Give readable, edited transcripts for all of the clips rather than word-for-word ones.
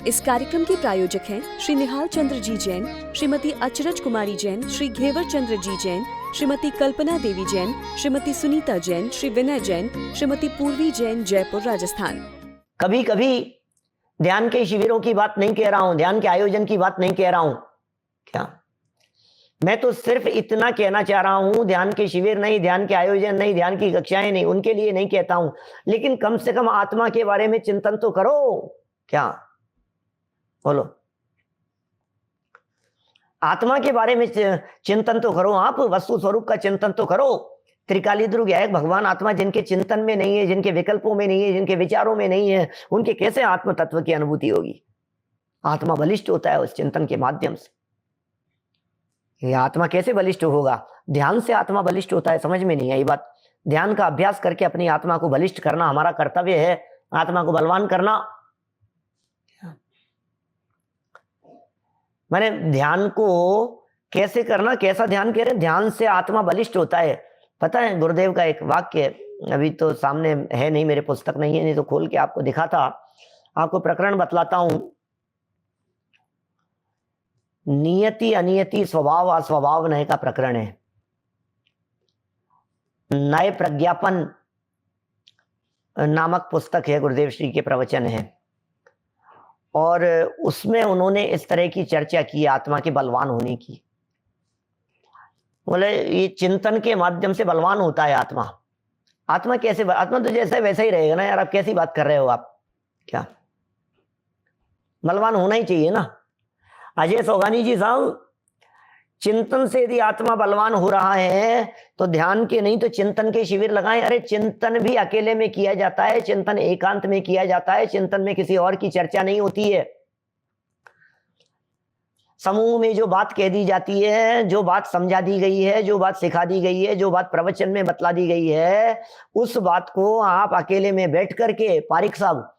इस कार्यक्रम के प्रायोजक हैं श्री निहाल चंद्र जी जैन, श्रीमती अचरज कुमारी जैन, श्री घेवर चंद्र जी जैन, श्रीमती कल्पना देवी जैन, श्रीमती सुनीता जैन, श्री विनय जैन, श्रीमती पूर्वी जैन, जयपुर, राजस्थान। कभी कभी ध्यान के शिविरों की बात नहीं कह रहा हूं, ध्यान के आयोजन की बात नहीं कह रहा हूं। क्या मैं तो सिर्फ इतना कहना चाह रहा हूं, ध्यान के शिविर नहीं, ध्यान के आयोजन नहीं, ध्यान की कक्षाएं नहीं, उनके लिए नहीं कहता हूं, लेकिन कम से कम आत्मा के बारे में चिंतन तो करो। क्या बोलो, आत्मा के बारे में चिंतन तो करो। आप वस्तु स्वरूप का चिंतन तो करो। त्रिकाली ध्रुव एक भगवान आत्मा जिनके चिंतन में नहीं है, जिनके विकल्पों में नहीं है, जिनके विचारों में नहीं है, उनके कैसे आत्म तत्व की अनुभूति होगी? आत्मा बलिष्ठ होता है उस चिंतन के माध्यम से। ये आत्मा कैसे बलिष्ठ होगा? ध्यान से आत्मा बलिष्ठ होता है, समझ में नहीं आई बात। ध्यान का अभ्यास करके अपनी आत्मा को बलिष्ठ करना हमारा कर्तव्य है, आत्मा को बलवान करना। मैंने ध्यान को कैसे करना, कैसा ध्यान कह रहे? ध्यान से आत्मा बलिष्ठ होता है। पता है गुरुदेव का एक वाक्य, अभी तो सामने है नहीं, मेरे पुस्तक नहीं है, नहीं तो खोल के आपको दिखाता। आपको प्रकरण बतलाता हूं। नियति अनियति स्वभाव अस्वभाव नय का प्रकरण है। नए प्रज्ञापन नामक पुस्तक है, गुरुदेव श्री के प्रवचन है, और उसमें उन्होंने इस तरह की चर्चा की आत्मा के बलवान होने की। बोले ये चिंतन के माध्यम से बलवान होता है आत्मा। आत्मा कैसे? आत्मा तो जैसा है वैसा ही रहेगा ना यार, आप कैसी बात कर रहे हो आप? क्या बलवान होना ही चाहिए ना। अजय सोगानी जी साहब, चिंतन से यदि आत्मा बलवान हो रहा है तो ध्यान के नहीं तो चिंतन के शिविर लगाएं। अरे चिंतन भी अकेले में किया जाता है, चिंतन एकांत में किया जाता है, चिंतन में किसी और की चर्चा नहीं होती है। समूह में जो बात कह दी जाती है, जो बात समझा दी गई है, जो बात सिखा दी गई है, जो बात प्रवचन में बतला दी गई है, उस बात को आप अकेले में बैठ करके, पारिक साहब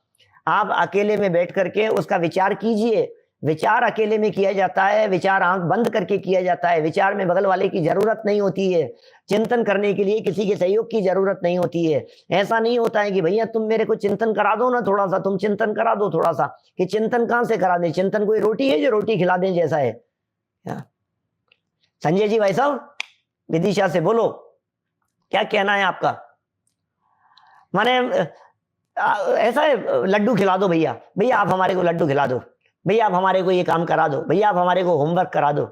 आप अकेले में बैठ करके उसका विचार कीजिए। विचार अकेले में किया जाता है, विचार आंख बंद करके किया जाता है, विचार में बगल वाले की जरूरत नहीं होती है। चिंतन करने के लिए किसी के सहयोग की जरूरत नहीं होती है। ऐसा नहीं होता है कि भैया तुम मेरे को चिंतन करा दो ना थोड़ा सा, तुम चिंतन करा दो थोड़ा सा, कि चिंतन कहां से करा दे? चिंतन कोई रोटी है जो रोटी खिला दें जैसा है? संजय जी भाई साहब विदिशा से बोलो, क्या कहना है आपका? माने ऐसा है, लड्डू खिला दो भैया, भैया आप हमारे को लड्डू खिला दो, भैया आप हमारे को ये काम करा दो, भैया आप हमारे को होमवर्क करा दो,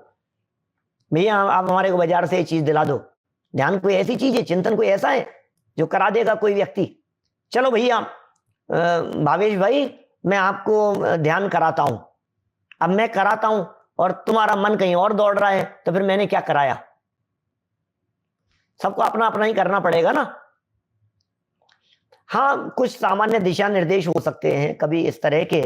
भैया आप हमारे को बाजार से ये चीज दिला दो। ध्यान कोई ऐसी चीज है, चिंतन कोई ऐसा है जो करा देगा कोई व्यक्ति? चलो भैया भावेश भाई मैं आपको ध्यान कराता हूं। अब मैं कराता हूं और तुम्हारा मन कहीं और दौड़ रहा है, तो फिर मैंने क्या कराया? सबको अपना अपना ही करना पड़ेगा ना। हाँ, कुछ सामान्य दिशा निर्देश हो सकते हैं कभी इस तरह के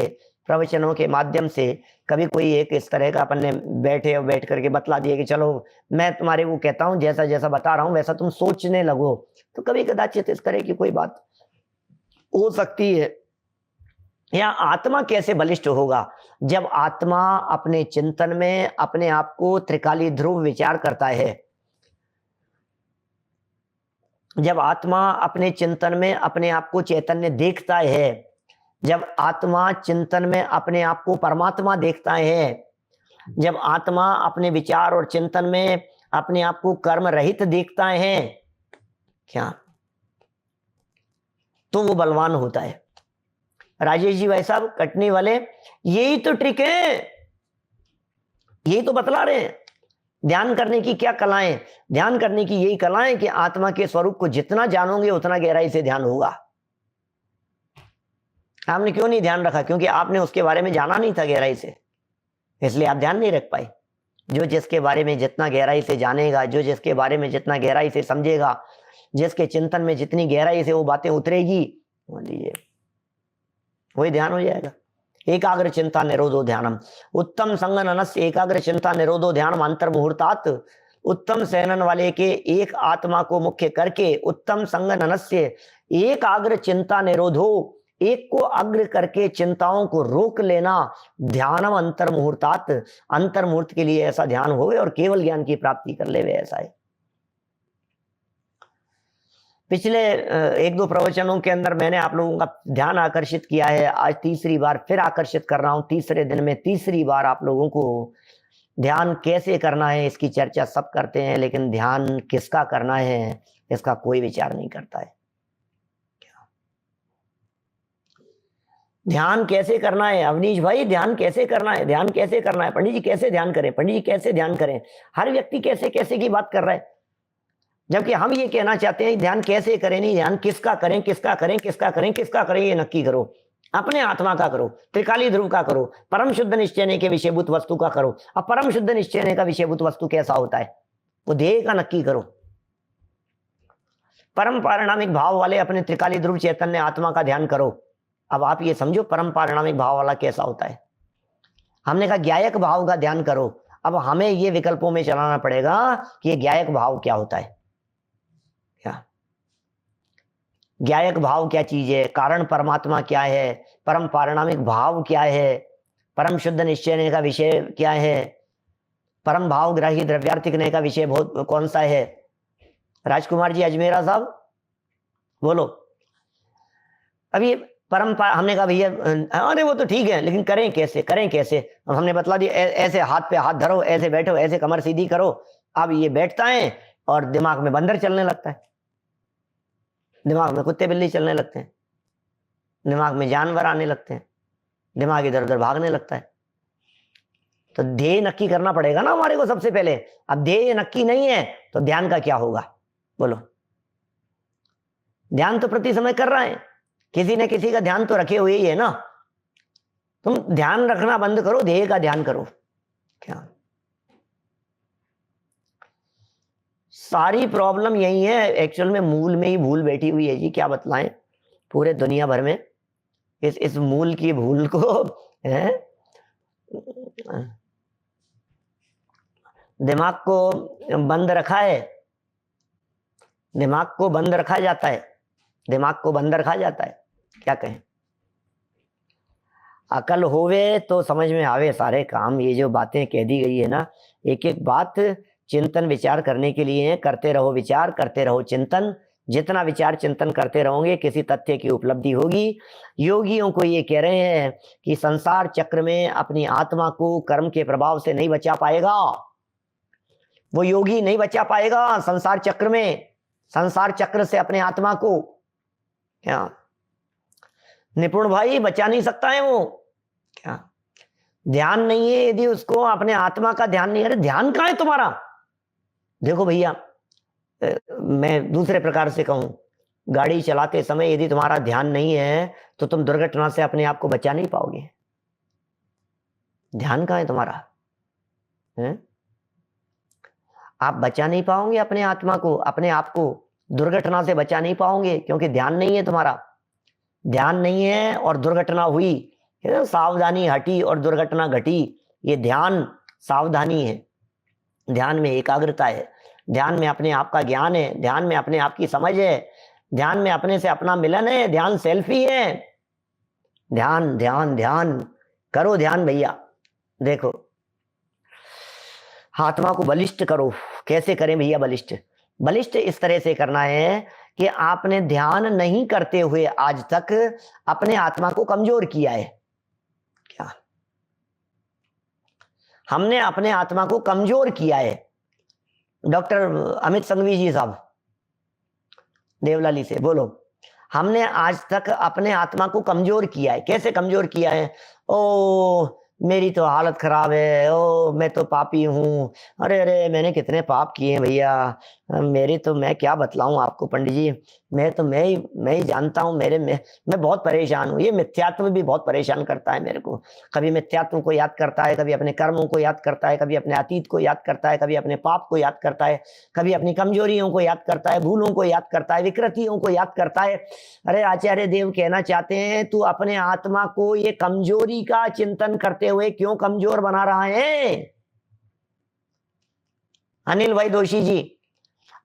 प्रवचनों के माध्यम से। कभी कोई एक इस तरह का अपन ने बैठ करके बतला दिया कि चलो मैं तुम्हारे वो कहता हूं, जैसा जैसा बता रहा हूं वैसा तुम सोचने लगो, तो कभी कदाचित इस तरह की कोई बात हो सकती है। या आत्मा कैसे बलिष्ठ होगा? जब आत्मा अपने चिंतन में अपने आप को त्रिकाली ध्रुव विचार करता है, जब आत्मा अपने चिंतन में अपने आप को चैतन्य देखता है, जब आत्मा चिंतन में अपने आप को परमात्मा देखता है, जब आत्मा अपने विचार और चिंतन में अपने आप को कर्म रहित देखता है, क्या तो वो बलवान होता है। राजेश जी भाई साहब कटनी वाले, यही तो ट्रिक है, यही तो बतला रहे हैं। ध्यान करने की क्या कलाएं? ध्यान करने की यही कलाएं कि आत्मा के स्वरूप को जितना जानोगे उतना गहराई से ध्यान होगा। आपने क्यों नहीं ध्यान रखा? क्योंकि आपने उसके बारे में जाना नहीं था गहराई से, इसलिए आप ध्यान नहीं रख पाए। जो जिसके बारे में जितना गहराई से जानेगा, जो जिसके बारे में जितना गहराई से समझेगा, जिसके चिंतन में जितनी गहराई से वो बातें उतरेगी, लीजिए वही ध्यान हो जाएगा। एकाग्र चिंता निरोधो ध्यानम, उत्तम संगननस्य एकाग्र चिंता निरोधो ध्यानम अंतर्मुहूर्तात्। उत्तम सहनन वाले के एक आत्मा को मुख्य करके, उत्तम संगननस्य एकाग्र चिंता निरोधो, एक को अग्र करके चिंताओं को रोक लेना, ध्यानम अंतर्मुहूर्तात्, अंतर्मुहूर्त के लिए ऐसा ध्यान होवे और केवल ज्ञान की प्राप्ति कर ले, ऐसा है। पिछले एक दो प्रवचनों के अंदर मैंने आप लोगों का ध्यान आकर्षित किया है, आज तीसरी बार फिर आकर्षित कर रहा हूं। तीसरे दिन में तीसरी बार आप लोगों को ध्यान कैसे करना है इसकी चर्चा सब करते हैं, लेकिन ध्यान किसका करना है इसका कोई विचार नहीं करता है। ध्यान कैसे करना है अवनीश भाई, ध्यान कैसे करना है, ध्यान कैसे करना है, पंडित जी कैसे ध्यान करें, पंडित जी कैसे ध्यान करें। हर व्यक्ति कैसे कैसे की बात कर रहा है, जबकि हम ये कहना चाहते हैं ध्यान कैसे करें, नहीं ध्यान किसका करें, किसका करें, किसका करें, किसका करें, ये नक्की करो। अपने आत्मा का करो, त्रिकाली ध्रुव का करो, परम शुद्ध निश्चय के विषयभूत वस्तु का करो। अब परम शुद्ध निश्चय का विषयभूत वस्तु कैसा होता है वो ध्येय का नक्की करो। परम पारिणामिक भाव वाले अपने त्रिकाली ध्रुव चैतन्य आत्मा का ध्यान करो। अब आप ये समझो परम पारिणामिक भाव वाला कैसा होता है। हमने कहा ज्ञायक भाव का ध्यान करो। अब हमें ये विकल्पों में चलाना पड़ेगा कि ये ज्ञायक भाव क्या होता है। क्या ज्ञायक भाव क्या चीज है, कारण परमात्मा क्या है, परम पारिणामिक भाव क्या है, परम शुद्ध निश्चय का विषय क्या है, परम भाव ग्राही द्रव्यार्थिक का विषय बहुत कौन सा है। राजकुमार जी अजमेरा साहब बोलो। अब ये हमने कहा भैया अरे वो तो ठीक है, लेकिन करें कैसे, करें कैसे। अब हमने बतला दिया ऐसे हाथ पे हाथ धरो, ऐसे बैठो, ऐसे कमर सीधी करो। अब ये बैठता है और दिमाग में बंदर चलने लगता है, दिमाग में कुत्ते बिल्ली चलने लगते हैं, दिमाग में जानवर आने लगते हैं, दिमाग इधर उधर भागने लगता है। तो ध्येय नक्की करना पड़ेगा ना हमारे को सबसे पहले। अब ध्येय नक्की नहीं है तो ध्यान का क्या होगा बोलो। ध्यान तो प्रति समय कर रहा है, किसी न किसी का ध्यान तो रखे हुए ही है ना। तुम ध्यान रखना बंद करो, ध्येय का ध्यान करो। क्या सारी प्रॉब्लम यही है एक्चुअल में, मूल में ही भूल बैठी हुई है जी। क्या बतलाएं पूरे दुनिया भर में इस मूल की भूल को है। दिमाग को बंद रखा है, दिमाग को बंद रखा जाता है, दिमाग को बंद रखा जाता है। क्या कहें, अकल होवे तो समझ में आवे सारे काम। ये जो बातें कह दी गई है ना, एक एक बात चिंतन विचार करने के लिए है। करते रहो विचार, करते रहो चिंतन। जितना विचार चिंतन करते रहोगे किसी तथ्य की उपलब्धि होगी। योगियों को ये कह रहे हैं कि संसार चक्र में अपनी आत्मा को कर्म के प्रभाव से नहीं बचा पाएगा, वो योगी नहीं बचा पाएगा संसार चक्र में, संसार चक्र से अपने आत्मा को। क्या निपुण भाई बचा नहीं सकता है वो। क्या ध्यान नहीं है यदि उसको अपने आत्मा का ध्यान नहीं। अरे ध्यान कहाँ है तुम्हारा। देखो भैया मैं दूसरे प्रकार से कहूं, गाड़ी चलाते समय यदि तुम्हारा ध्यान नहीं है तो तुम दुर्घटना से अपने आप को बचा नहीं पाओगे। ध्यान कहाँ है तुम्हारा है? आप बचा नहीं पाओगे अपने आत्मा को, अपने आप को दुर्घटना से बचा नहीं पाओगे, क्योंकि ध्यान नहीं है तुम्हारा। ध्यान नहीं है और दुर्घटना हुई, सावधानी हटी और दुर्घटना घटी। ये ध्यान सावधानी है, ध्यान में एकाग्रता है, ध्यान में अपने आप का ज्ञान है, ध्यान में अपने आप की समझ है, ध्यान में अपने से अपना मिलन है, ध्यान सेल्फी है। ध्यान ध्यान ध्यान करो, ध्यान भैया। देखो आत्मा को बलिष्ठ करो। कैसे करें भैया बलिष्ठ? बलिष्ठ इस तरह से करना है कि आपने ध्यान नहीं करते हुए आज तक अपने आत्मा को कमजोर किया है। क्या हमने अपने आत्मा को कमजोर किया है? डॉक्टर अमित संघवी जी साहब देवलाली से बोलो। हमने आज तक अपने आत्मा को कमजोर किया है। कैसे कमजोर किया है? ओ मेरी तो हालत खराब है, ओ मैं तो पापी हूँ, अरे अरे मैंने कितने पाप किए हैं भैया, मेरे तो मैं क्या बतलाऊं आपको पंडित जी, मैं ही जानता हूँ। मैं बहुत परेशान हूँ। ये मिथ्यात्व भी बहुत परेशान करता है मेरे को। कभी मिथ्यात्व को याद करता है, कभी अपने कर्मों को याद करता है, कभी अपने अतीत को याद करता है, कभी अपने पाप को याद करता है, कभी अपनी कमजोरियों को याद करता है, भूलों को याद करता है, विकृतियों को याद करता है। अरे आचार्य देव कहना चाहते हैं तू अपने आत्मा को ये कमजोरी का चिंतन करते हुए क्यों कमजोर बना रहा है? अनिल भाई दोषी जी,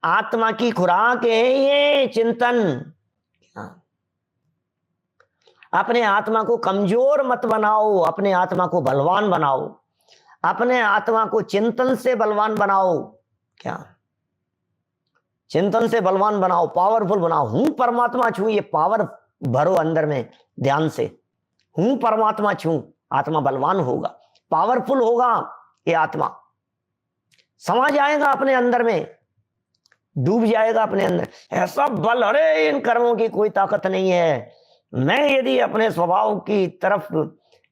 आत्मा की खुराक है ये चिंतन। अपने आत्मा को कमजोर मत बनाओ, अपने आत्मा को बलवान बनाओ, अपने आत्मा को चिंतन से बलवान बनाओ। क्या चिंतन से बलवान बनाओ, पावरफुल बनाओ। हूं परमात्मा छू, ये पावर भरो अंदर में ध्यान से। हूं परमात्मा छू, आत्मा बलवान होगा, पावरफुल होगा। ये आत्मा समा जाएगा अपने अंदर में, डूब जाएगा अपने अंदर। ऐसा बल, अरे इन कर्मों की कोई ताकत नहीं है। मैं यदि अपने स्वभाव की तरफ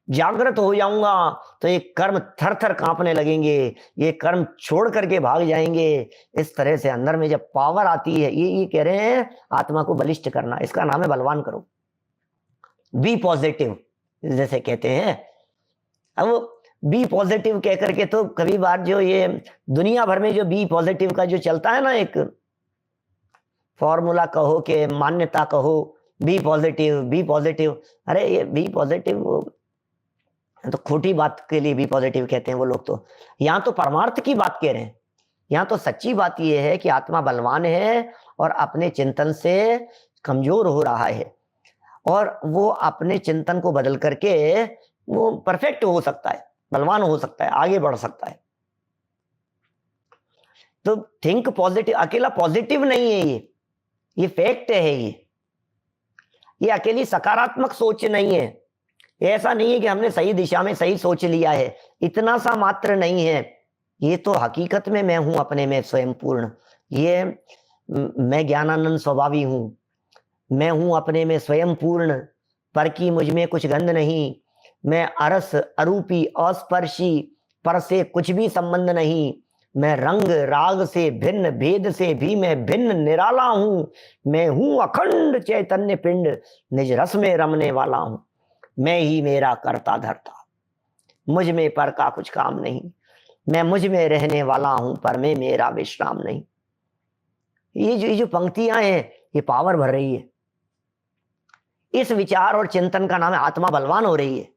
जागृत हो जाऊंगा तो ये कर्म थर थर कांपने लगेंगे, ये कर्म छोड़ करके भाग जाएंगे। इस तरह से अंदर में जब पावर आती है, ये कह रहे हैं आत्मा को बलिष्ठ करना, इसका नाम है बलवान करो। बी पॉजिटिव जैसे कहते हैं। अब बी पॉजिटिव कह करके तो कभी बार जो ये दुनिया भर में जो बी पॉजिटिव का जो चलता है ना, एक फॉर्मूला कहो कि मान्यता कहो, बी पॉजिटिव बी पॉजिटिव। अरे ये बी पॉजिटिव तो खोटी बात के लिए बी पॉजिटिव कहते हैं वो लोग। तो यहाँ तो परमार्थ की बात कह रहे हैं। यहाँ तो सच्ची बात यह है कि आत्मा बलवान है और अपने चिंतन से कमजोर हो रहा है, और वो अपने चिंतन को बदल करके वो परफेक्ट हो सकता है, बलवान हो सकता है, आगे बढ़ सकता है। तो थिंक पॉजिटिव अकेला पॉजिटिव नहीं है, ये फैक्ट है। ये अकेली सकारात्मक सोच नहीं है। ऐसा नहीं है कि हमने सही दिशा में सही सोच लिया है, इतना सा मात्र नहीं है। ये तो हकीकत में मैं हूं अपने में स्वयं पूर्ण। ये मैं ज्ञानानंद स्वभावी हूं, मैं हूं अपने में स्वयं पूर्ण, पर की मुझ में कुछ गंध नहीं। मैं अरस अरूपी अस्पर्शी, पर से कुछ भी संबंध नहीं। मैं रंग राग से भिन्न, भेद से भी मैं भिन्न निराला हूं। मैं हूं अखंड चैतन्य पिंड, निज रस में रमने वाला हूं। मैं ही मेरा करता धरता, मुझ में पर का कुछ काम नहीं। मैं मुझ में रहने वाला हूं, पर में मेरा विश्राम नहीं। ये जो पंक्तियां हैं, ये पावर भर रही है। इस विचार और चिंतन का नाम है आत्मा बलवान हो रही है।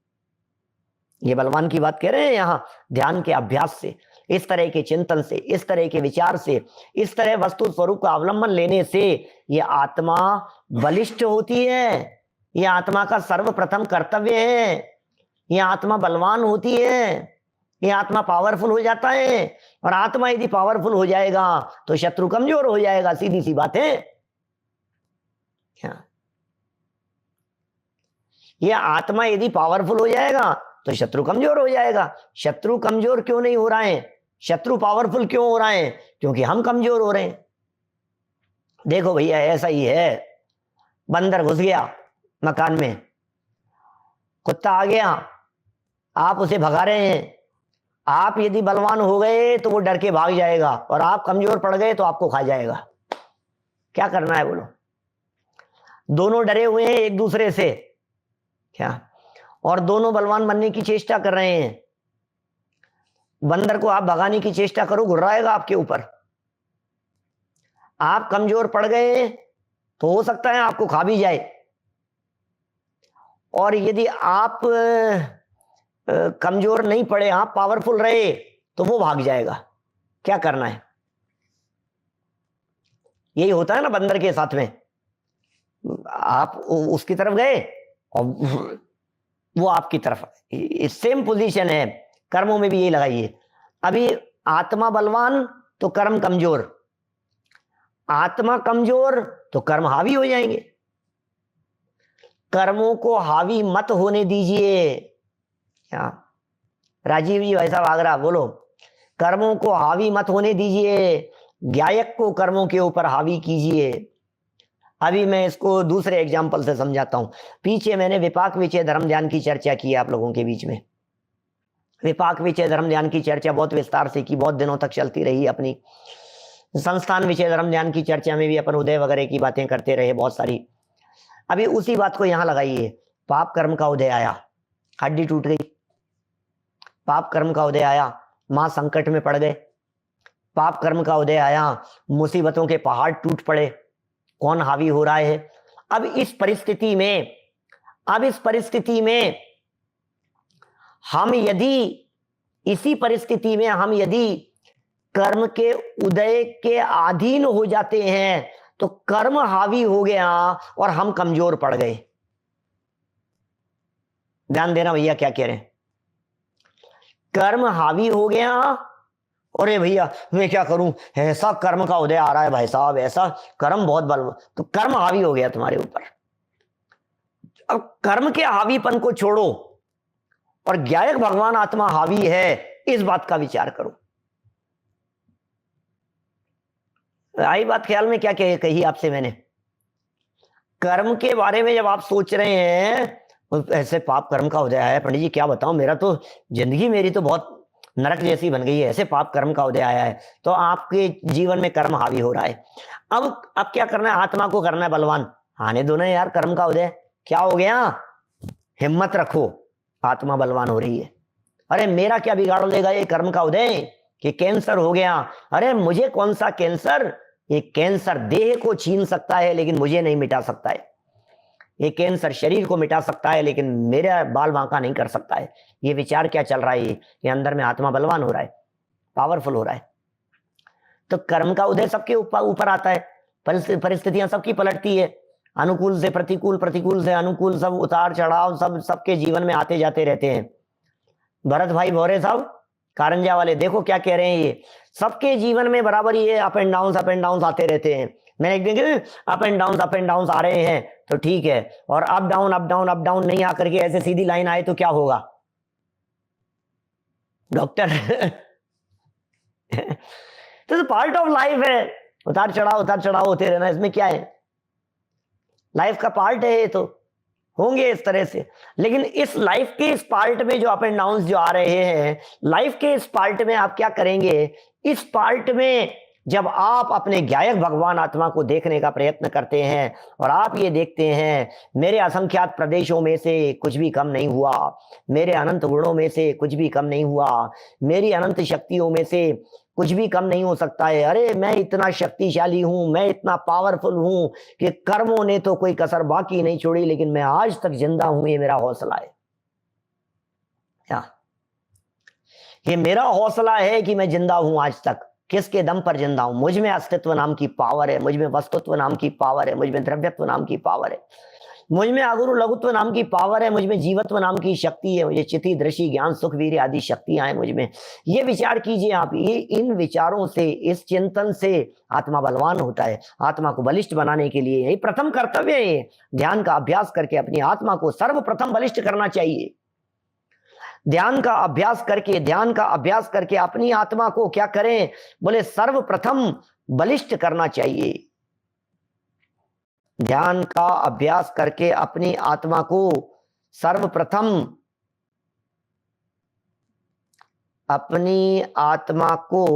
ये बलवान की बात कह रहे हैं यहां ध्यान के अभ्यास से, इस तरह के चिंतन से, इस तरह के विचार से, इस तरह वस्तु स्वरूप का अवलंबन लेने से ये आत्मा बलिष्ठ होती है। ये आत्मा का सर्वप्रथम कर्तव्य है। ये आत्मा बलवान होती है, ये आत्मा पावरफुल हो जाता है। और आत्मा यदि पावरफुल हो जाएगा तो शत्रु कमजोर हो जाएगा, सीधी सी बात है। ये आत्मा यदि पावरफुल हो जाएगा तो शत्रु कमजोर हो जाएगा। शत्रु कमजोर क्यों नहीं हो रहा है, शत्रु पावरफुल क्यों हो रहा है? क्योंकि हम कमजोर हो रहे हैं। देखो भैया, ऐसा ही है। बंदर घुस गया मकान में, कुत्ता आ गया, आप उसे भगा रहे हैं। आप यदि बलवान हो गए तो वो डर के भाग जाएगा, और आप कमजोर पड़ गए तो आपको खा जाएगा। क्या करना है बोलो? दोनों डरे हुए हैं एक दूसरे से, क्या, और दोनों बलवान बनने की चेष्टा कर रहे हैं। बंदर को आप भगाने की चेष्टा करो, घुर्राएगा आपके ऊपर। आप कमजोर पड़ गए तो हो सकता है आपको खा भी जाए, और यदि आप कमजोर नहीं पड़े, आप पावरफुल रहे, तो वो भाग जाएगा। क्या करना है? यही होता है ना बंदर के साथ में। आप उसकी तरफ गए और वो आपकी तरफ। सेम पोजीशन है, कर्मों में भी यही लगाइए। अभी आत्मा बलवान तो कर्म कमजोर, आत्मा कमजोर तो कर्म हावी हो जाएंगे। कर्मों को हावी मत होने दीजिए। क्या राजीव जी ऐसा भाग रहा, बोलो। कर्मों को हावी मत होने दीजिए, ज्ञायक को कर्मों के ऊपर हावी कीजिए। अभी मैं इसको दूसरे एग्जाम्पल से समझाता हूं। पीछे मैंने विपाक विचय धर्म ध्यान की चर्चा की है आप लोगों के बीच में। विपाक विचय धर्म ध्यान की चर्चा बहुत विस्तार से की, बहुत दिनों तक चलती रही। अपनी संस्थान विचय धर्म ध्यान की चर्चा में भी अपन उदय वगैरह की बातें करते रहे बहुत सारी। अभी उसी बात को यहां लगाइए। पाप कर्म का उदय आया, हड्डी टूट गई। पाप कर्म का उदय आया, मां संकट में पड़ गए। पाप कर्म का उदय आया, मुसीबतों के पहाड़ टूट पड़े। कौन हावी हो रहा है? अब इस परिस्थिति में हम यदि इसी परिस्थिति में हम यदि कर्म के उदय के अधीन हो जाते हैं तो कर्म हावी हो गया और हम कमजोर पड़ गए। ध्यान देना भैया क्या कह रहे हैं। कर्म हावी हो गया अरे भैया मैं क्या करूं, ऐसा कर्म का उदय आ रहा है भाई साहब, ऐसा कर्म बहुत बल, तो कर्म हावी हो गया तुम्हारे ऊपर। अब कर्म के हावीपन को छोड़ो और ज्ञायक भगवान आत्मा हावी है, इस बात का विचार करो। आई बात ख्याल में? क्या कही आपसे मैंने? कर्म के बारे में जब आप सोच रहे हैं, ऐसे पाप कर्म का उदय आया है, पंडित जी क्या बताऊं, मेरा तो जिंदगी मेरी तो बहुत नरक जैसी बन गई है, ऐसे पाप कर्म का उदय आया है, तो आपके जीवन में कर्म हावी हो रहा है। अब क्या करना है? आत्मा को करना है बलवान। आने दो ना यार कर्म का उदय, क्या हो गया, हिम्मत रखो, आत्मा बलवान हो रही है। अरे मेरा क्या बिगाड़ देगा ये कर्म का उदय कि कैंसर हो गया? अरे मुझे कौन सा कैंसर, ये कैंसर देह को छीन सकता है लेकिन मुझे नहीं मिटा सकता है। ये कैंसर शरीर को मिटा सकता है लेकिन मेरा बाल बांका नहीं कर सकता है। ये विचार क्या चल रहा है? ये अंदर में आत्मा बलवान हो रहा है, पावरफुल हो रहा है। तो कर्म का उदय सबके ऊपर आता है, परिस्थितियां सबकी पलटती है, अनुकूल से प्रतिकूल, प्रतिकूल से अनुकूल, सब उतार चढ़ाव सब सबके जीवन में आते जाते रहते हैं। भरत भाई भौरे साहब कारंजा वाले देखो क्या कह रहे हैं, ये सबके जीवन में बराबर ये अप एंड डाउन आते रहते हैं। मैंने एक दिन अप एंड डाउन आ रहे हैं तो ठीक है, और अप डाउन नहीं आकर के ऐसे सीधी लाइन आए तो क्या होगा डॉक्टर? तो पार्ट ऑफ लाइफ है, उतार चढ़ाव होते रहना, इसमें क्या है, लाइफ का पार्ट है ये, तो होंगे इस तरह से। लेकिन इस लाइफ के इस पार्ट में जो अप एंड डाउन जो आ रहे हैं, लाइफ के इस पार्ट में आप क्या करेंगे? इस पार्ट में जब आप अपने ज्ञायक भगवान आत्मा को देखने का प्रयत्न करते हैं और आप ये देखते हैं मेरे असंख्यात प्रदेशों में से कुछ भी कम नहीं हुआ, मेरे अनंत गुणों में से कुछ भी कम नहीं हुआ, मेरी अनंत शक्तियों में से कुछ भी कम नहीं हो सकता है, अरे मैं इतना शक्तिशाली हूं, मैं इतना पावरफुल हूं कि कर्मों ने तो कोई कसर बाकी नहीं छोड़ी, लेकिन मैं आज तक जिंदा हूं, ये मेरा हौसला है। क्या ये मेरा हौसला है कि मैं जिंदा हूं आज तक? किसके दम पर जिंदा हूं? मुझ में अस्तित्व नाम की पावर है, मुझ में वस्तुत्व नाम की पावर है, मुझ में द्रव्यत्व नाम की पावर है, मुझ में अगुरु लघुत्व नाम की पावर है, मुझ में जीवत्व नाम की शक्ति है, मुझे चिति दृष्टि ज्ञान सुख वीर्य आदि शक्तियां हैं मुझ में। ये विचार कीजिए आप, ये इन विचारों से, इस चिंतन से आत्मा बलवान होता है। आत्मा को बलिष्ठ बनाने के लिए यही प्रथम कर्तव्य है, ध्यान का अभ्यास करके अपनी आत्मा को सर्वप्रथम बलिष्ठ करना चाहिए। ध्यान का अभ्यास करके अपनी आत्मा को क्या करें? बोले सर्वप्रथम बलिष्ठ करना चाहिए। ध्यान का अभ्यास करके अपनी आत्मा को सर्वप्रथम, अपनी आत्मा को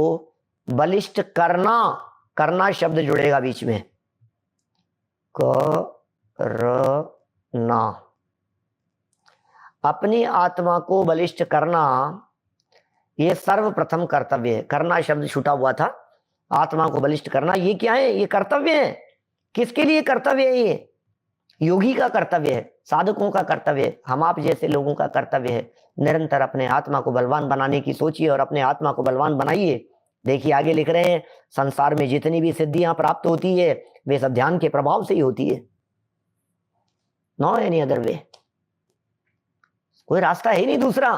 बलिष्ठ करना शब्द जुड़ेगा बीच में, करना, अपनी आत्मा को बलिष्ठ करना, ये सर्वप्रथम कर्तव्य है। करना शब्द छूटा हुआ था, आत्मा को बलिष्ठ करना ये क्या है? ये कर्तव्य है। किसके लिए कर्तव्य है? ये योगी का कर्तव्य है, साधकों का कर्तव्य है, हम आप जैसे लोगों का कर्तव्य है। निरंतर अपने आत्मा को बलवान बनाने की सोचिए और अपने आत्मा को बलवान बनाइए। देखिए आगे लिख रहे हैं, संसार में जितनी भी सिद्धियां प्राप्त होती है वे सब ध्यान के प्रभाव से ही होती है, नो एनी अदर वे। कोई रास्ता है नहीं दूसरा।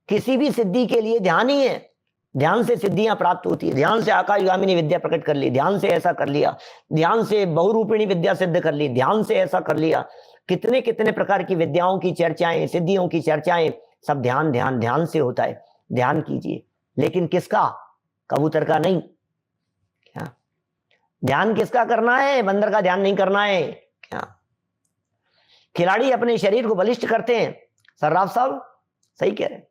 किसी भी सिद्धि के लिए ध्यान ही है, ध्यान से सिद्धियां प्राप्त होती है। ध्यान से आकाशगामिनी विद्या प्रकट कर ली, ध्यान से ऐसा कर लिया, ध्यान से बहुरूपिणी विद्या सिद्ध कर ली, ध्यान से ऐसा कर लिया। कितने कितने प्रकार की विद्याओं की चर्चाएं, सिद्धियों की चर्चाएं, सब ध्यान ध्यान ध्यान से होता है। ध्यान कीजिए, लेकिन किसका? कबूतर का नहीं। क्या ध्यान किसका करना है? बंदर का ध्यान नहीं करना है। क्या खिलाड़ी अपने शरीर को बलिष्ठ करते हैं, सर्राफ साहब सही कह रहे हैं।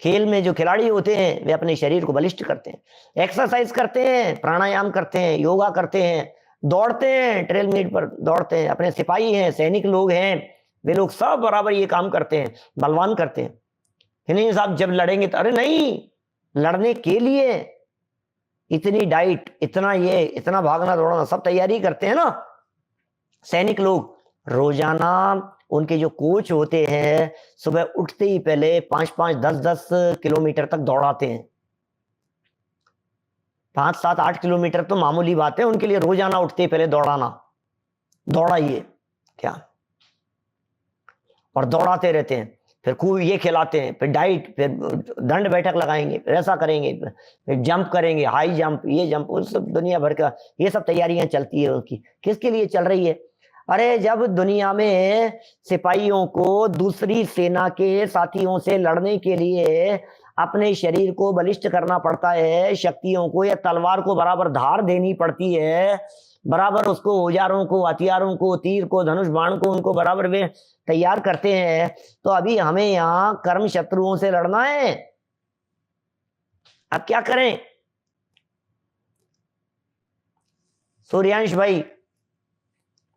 खेल में जो खिलाड़ी होते हैं वे अपने शरीर को बलिष्ठ करते हैं, एक्सरसाइज करते हैं, प्राणायाम करते हैं, योगा करते हैं, दौड़ते हैं, ट्रेल मीट पर दौड़ते हैं। अपने सिपाही हैं, सैनिक लोग हैं, वे लोग सब बराबर ये काम करते हैं, बलवान करते हैं कि नहीं साहब जब लड़ेंगे तो, अरे नहीं, लड़ने के लिए इतनी डाइट, इतना ये, इतना भागना दौड़ना, सब तैयारी करते हैं ना सैनिक लोग। रोजाना उनके जो कोच होते हैं सुबह उठते ही पहले 5-5, 10-10 किलोमीटर तक दौड़ाते हैं। 5, 7, 8 किलोमीटर तो मामूली बात है उनके लिए, रोजाना उठते ही पहले दौड़ाइए। क्या और दौड़ाते रहते हैं। फिर खूब ये खिलाते हैं, फिर डाइट, फिर दंड बैठक लगाएंगे, फिर ऐसा करेंगे, फिर जंप करेंगे, हाई जंप, ये जंप, उस सब दुनिया भर का ये सब तैयारियां चलती है उनकी। किसके लिए चल रही है? अरे जब दुनिया में सिपाहियों को दूसरी सेना के साथियों से लड़ने के लिए अपने शरीर को बलिष्ठ करना पड़ता है, शक्तियों को या तलवार को बराबर धार देनी पड़ती है, बराबर उसको औजारों को, हथियारों को, तीर को, धनुष बाण को, उनको बराबर वे तैयार करते हैं, तो अभी हमें यहाँ कर्म शत्रुओं से लड़ना है। अब क्या करें? सूर्यांश भाई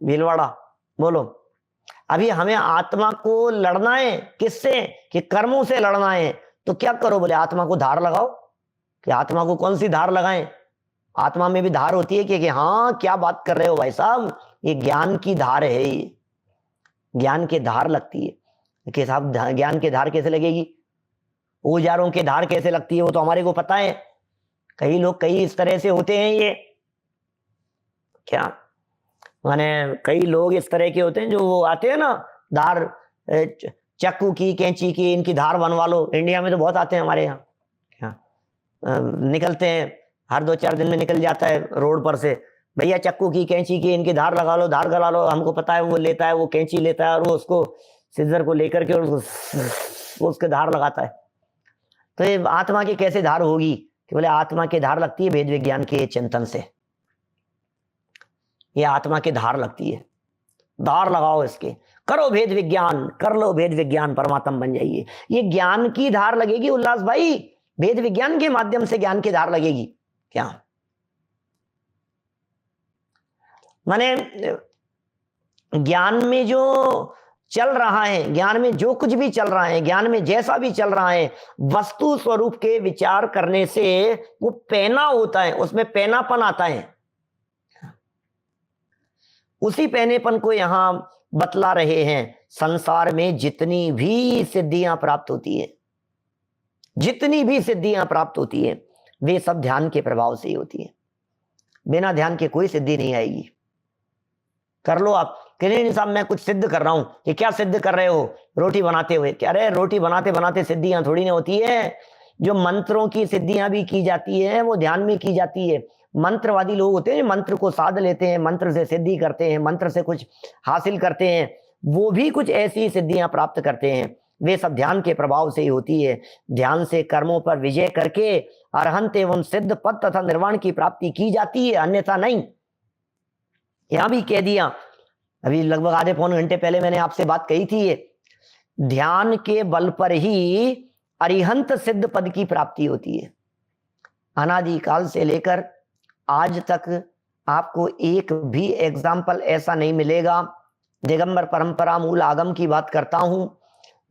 भीलवाड़ा, बोलो। अभी हमें आत्मा को लड़ना है, किससे? कि कर्मों से लड़ना है। तो क्या करो? बोले आत्मा को धार लगाओ। कि आत्मा को कौन सी धार लगाएं? आत्मा में भी धार होती है कि हाँ, क्या बात कर रहे हो भाई साहब, ये ज्ञान की धार है, ये ज्ञान की धार लगती है। कि साहब ज्ञान की धार कैसे लगेगी? औजारों की धार कैसे लगती है वो तो हमारे को पता है। कई लोग कई इस तरह से होते हैं, ये क्या माने कई लोग इस तरह के होते हैं जो वो आते हैं ना, धार चाकू की, कैंची की, इनकी धार बनवा लो। इंडिया में तो बहुत आते हैं हमारे यहाँ, क्या निकलते हैं, हर 2-4 दिन में निकल जाता है रोड पर से, भैया चाकू की, कैंची की, इनकी धार लगा लो, धार गला लो। हमको पता है वो लेता है, वो कैंची लेता है और वो उसको सिजर को लेकर के और उसके धार लगाता है। तो ये आत्मा की कैसे धार होगी? कि बोले आत्मा की धार लगती है वेद विज्ञान के चिंतन से। ये आत्मा की धार लगती है, धार लगाओ इसके, करो भेद विज्ञान, कर लो भेद विज्ञान, परमात्मा बन जाइए। ये ज्ञान की धार लगेगी उल्लास भाई, भेद विज्ञान के माध्यम से ज्ञान की धार लगेगी। क्या माने ज्ञान में जो चल रहा है, ज्ञान में जो कुछ भी चल रहा है, ज्ञान में जैसा भी चल रहा है, वस्तु स्वरूप के विचार करने से वो पैना होता है, उसमें पैनापन आता है। उसी पैनेपन को यहां बतला रहे हैं। संसार में जितनी भी सिद्धियां प्राप्त होती है, जितनी भी सिद्धियां प्राप्त होती है, वे सब ध्यान के प्रभाव से ही होती है। बिना ध्यान के कोई सिद्धि नहीं आएगी। कर लो आप, कि नहीं साहब मैं कुछ सिद्ध कर रहा हूं। कि क्या सिद्ध कर रहे हो? रोटी बनाते हुए। क्या? अरे रोटी बनाते बनाते सिद्धियां थोड़ी ना होती है। जो मंत्रों की सिद्धियां भी की जाती है वो ध्यान में की जाती है। मंत्रवादी लोग होते हैं, मंत्र को साध लेते हैं, मंत्र से सिद्धि करते हैं, मंत्र से कुछ हासिल करते हैं, वो भी कुछ ऐसी सिद्धियां प्राप्त करते हैं। वे सब ध्यान के प्रभाव से ही होती है। ध्यान से कर्मों पर विजय करके अरहंत एवं सिद्ध पद तथा निर्वाण की प्राप्ति की जाती है, अन्यथा नहीं। यहां भी कह दिया, अभी लगभग आधे पौने घंटे पहले मैंने आपसे बात कही थी, ये ध्यान के बल पर ही अरिहंत सिद्ध पद की प्राप्ति होती है। अनादिकाल से लेकर आज तक आपको एक भी एग्जाम्पल ऐसा नहीं मिलेगा, दिगंबर परंपरा मूल आगम की बात करता हूं,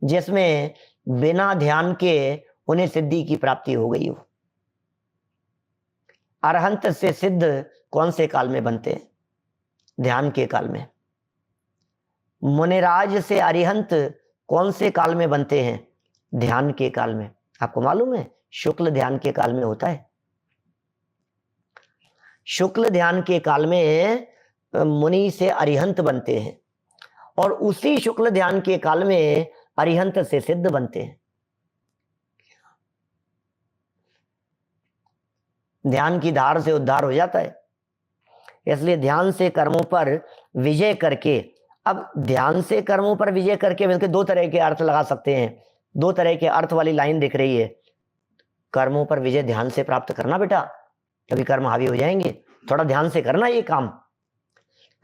जिसमें बिना ध्यान के उन्हें सिद्धि की प्राप्ति हो गई हो। अरहंत से सिद्ध कौन से काल में बनते हैं? ध्यान के काल में। मुनिराज से अरिहंत कौन से काल में बनते हैं? ध्यान के काल में। आपको मालूम है शुक्ल ध्यान के काल में होता है। शुक्ल ध्यान के काल में मुनि से अरिहंत बनते हैं और उसी शुक्ल ध्यान के काल में अरिहंत से सिद्ध बनते हैं। ध्यान की धार से उद्धार हो जाता है। इसलिए ध्यान से कर्मों पर विजय करके, अब ध्यान से कर्मों पर विजय करके मिलकर दो तरह के अर्थ लगा सकते हैं। दो तरह के अर्थ वाली लाइन दिख रही है। कर्मों पर विजय ध्यान से प्राप्त करना बेटा, तभी कर्म हावी हो जाएंगे। थोड़ा ध्यान से करना ये काम।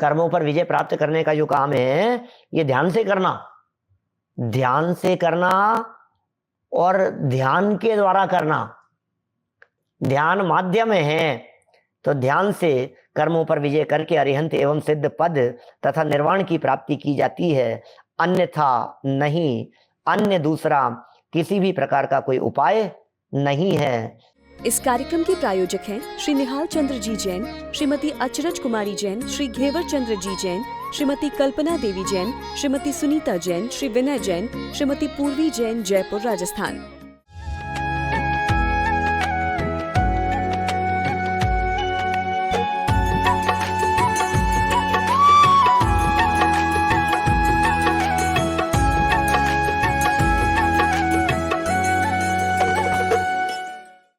कर्मों पर विजय प्राप्त करने का जो काम है ये ध्यान से करना, ध्यान से करना और ध्यान के द्वारा करना। ध्यान माध्यम है, तो ध्यान से कर्मों पर विजय करके अरिहंत एवं सिद्ध पद तथा निर्वाण की प्राप्ति की जाती है, अन्यथा नहीं। अन्य दूसरा किसी भी प्रकार का कोई उपाय नहीं है। इस कार्यक्रम के प्रायोजक हैं श्री निहाल चंद्र जी जैन, श्रीमती अचरज कुमारी जैन, श्री घेवर चंद्र जी जैन, श्रीमती कल्पना देवी जैन, श्रीमती सुनीता जैन, श्री विनय जैन, श्रीमती पूर्वी जैन, जयपुर राजस्थान।